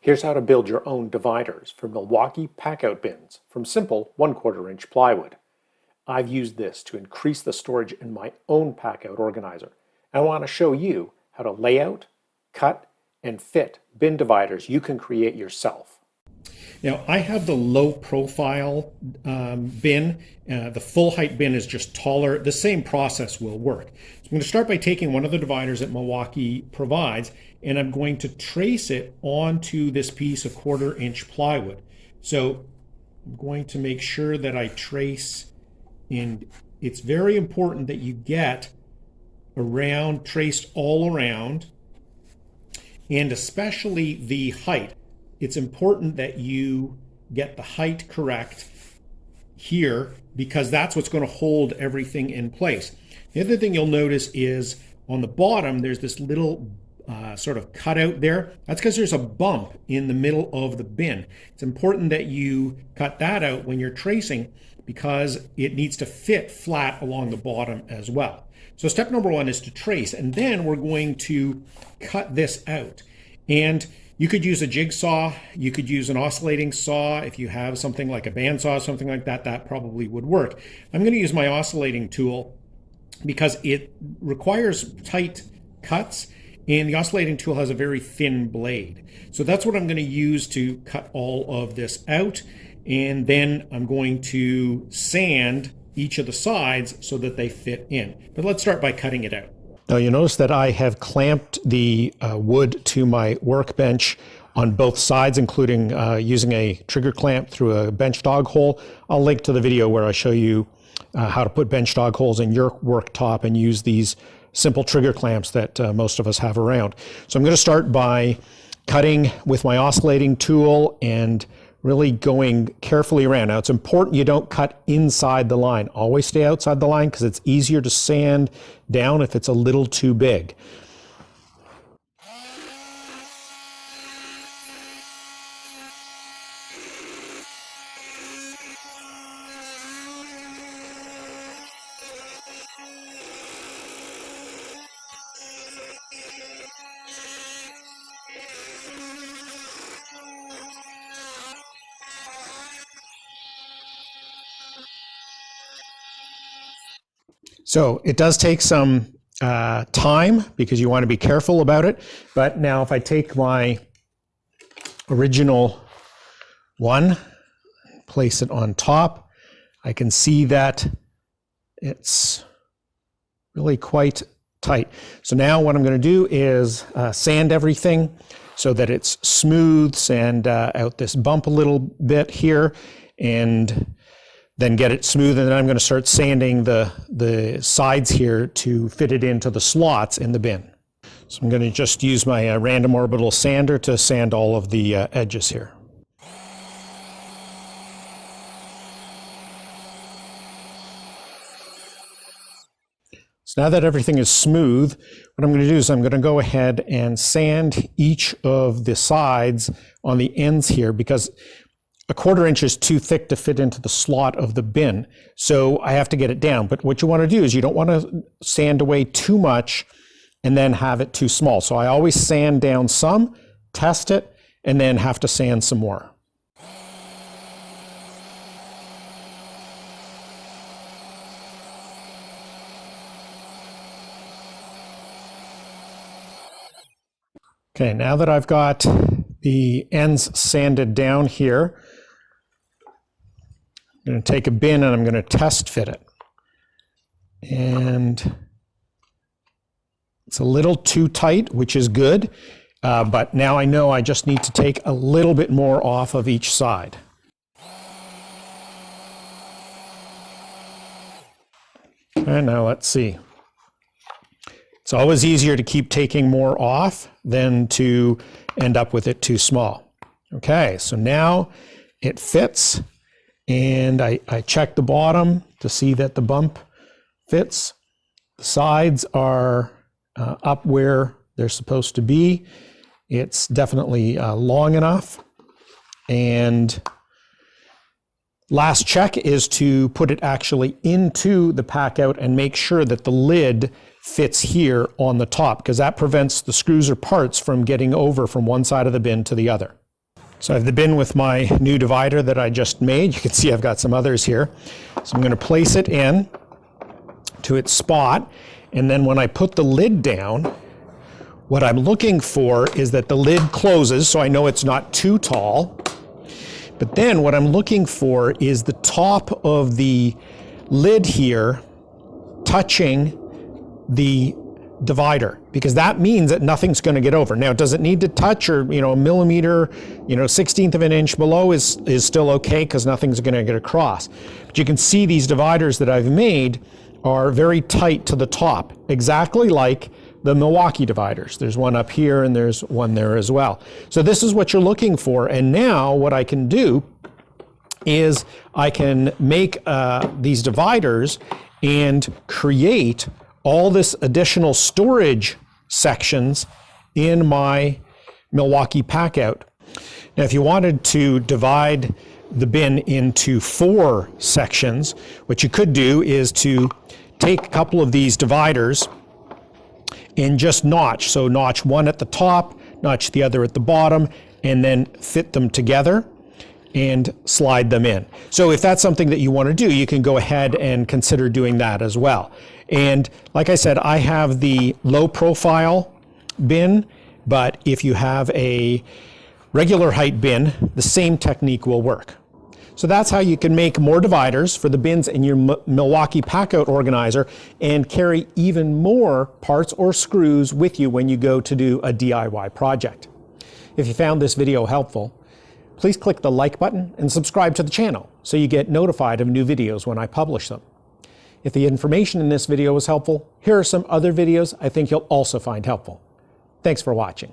Here's how to build your own dividers for Milwaukee Packout Bins from simple 1/4 inch plywood. I've used this to increase the storage in my own packout organizer. I want to show you how to lay out, cut, and fit bin dividers you can create yourself. Now, I have the low profile bin. The full height bin is just taller. The same process will work. So I'm going to start by taking one of the dividers that Milwaukee provides, and I'm going to trace it onto this piece of 1/4 inch plywood. So I'm going to make sure that I trace, and it's very important that you get traced all around, and especially the height. It's important that you get the height correct here because that's what's going to hold everything in place. The other thing you'll notice is on the bottom, there's this little sort of cutout there. That's because there's a bump in the middle of the bin. It's important that you cut that out when you're tracing because it needs to fit flat along the bottom as well. So step number one is to trace, and then we're going to cut this out. And you could use a jigsaw, you could use an oscillating saw. If you have something like a bandsaw, something like that, that probably would work. I'm going to use my oscillating tool because it requires tight cuts, and the oscillating tool has a very thin blade. So that's what I'm going to use to cut all of this out. And then I'm going to sand each of the sides so that they fit in. But let's start by cutting it out. Now you'll notice that I have clamped the wood to my workbench on both sides, including using a trigger clamp through a bench dog hole. I'll link to the video where I show you how to put bench dog holes in your worktop and use these simple trigger clamps that most of us have around. So I'm going to start by cutting with my oscillating tool and really going carefully around. Now it's important you don't cut inside the line. Always stay outside the line because it's easier to sand down if it's a little too big. So it does take some time because you want to be careful about it. But now if I take my original one, place it on top, I can see that it's really quite tight. So now what I'm going to do is sand everything so that it's smooth, sand out this bump a little bit here, and then get it smooth, and then I'm going to start sanding the sides here to fit it into the slots in the bin. So I'm going to just use my random orbital sander to sand all of the edges here. So now that everything is smooth, what I'm going to do is I'm going to go ahead and sand each of the sides on the ends here because a 1/4 inch is too thick to fit into the slot of the bin. So I have to get it down. But what you want to do is you don't want to sand away too much and then have it too small. So I always sand down some, test it, and then have to sand some more. Okay, now that I've got the ends sanded down here, I'm going to take a bin and I'm going to test fit it. And it's a little too tight, which is good, but now I know I just need to take a little bit more off of each side. And now let's see. It's always easier to keep taking more off than to end up with it too small. Okay, so now it fits, and I check the bottom to see that the bump fits. The sides are up where they're supposed to be. It's definitely long enough. And last check is to put it actually into the pack out and make sure that the lid fits here on the top, because that prevents the screws or parts from getting over from one side of the bin to the other. So I have the bin with my new divider that I just made. You can see I've got some others here. So I'm going to place it in to its spot, and then when I put the lid down, what I'm looking for is that the lid closes so I know it's not too tall. But then what I'm looking for is the top of the lid here touching the divider, because that means that nothing's going to get over. Now, does it need to touch, or a millimeter, 1/16 of an inch below is still okay, because nothing's going to get across. But you can see these dividers that I've made are very tight to the top, exactly like the Milwaukee dividers. There's one up here and there's one there as well. So this is what you're looking for. And now what I can do is I can make these dividers and create all this additional storage sections in my Milwaukee Packout. Now, if you wanted to divide the bin into 4 sections, what you could do is to take a couple of these dividers and just notch. So notch one at the top, notch the other at the bottom, and then fit them together and slide them in. So if that's something that you want to do, you can go ahead and consider doing that as well. And like I said, I have the low profile bin, but if you have a regular height bin, the same technique will work. So that's how you can make more dividers for the bins in your Milwaukee Packout organizer and carry even more parts or screws with you when you go to do a DIY project. If you found this video helpful, please click the like button and subscribe to the channel so you get notified of new videos when I publish them. If the information in this video was helpful, here are some other videos I think you'll also find helpful. Thanks for watching.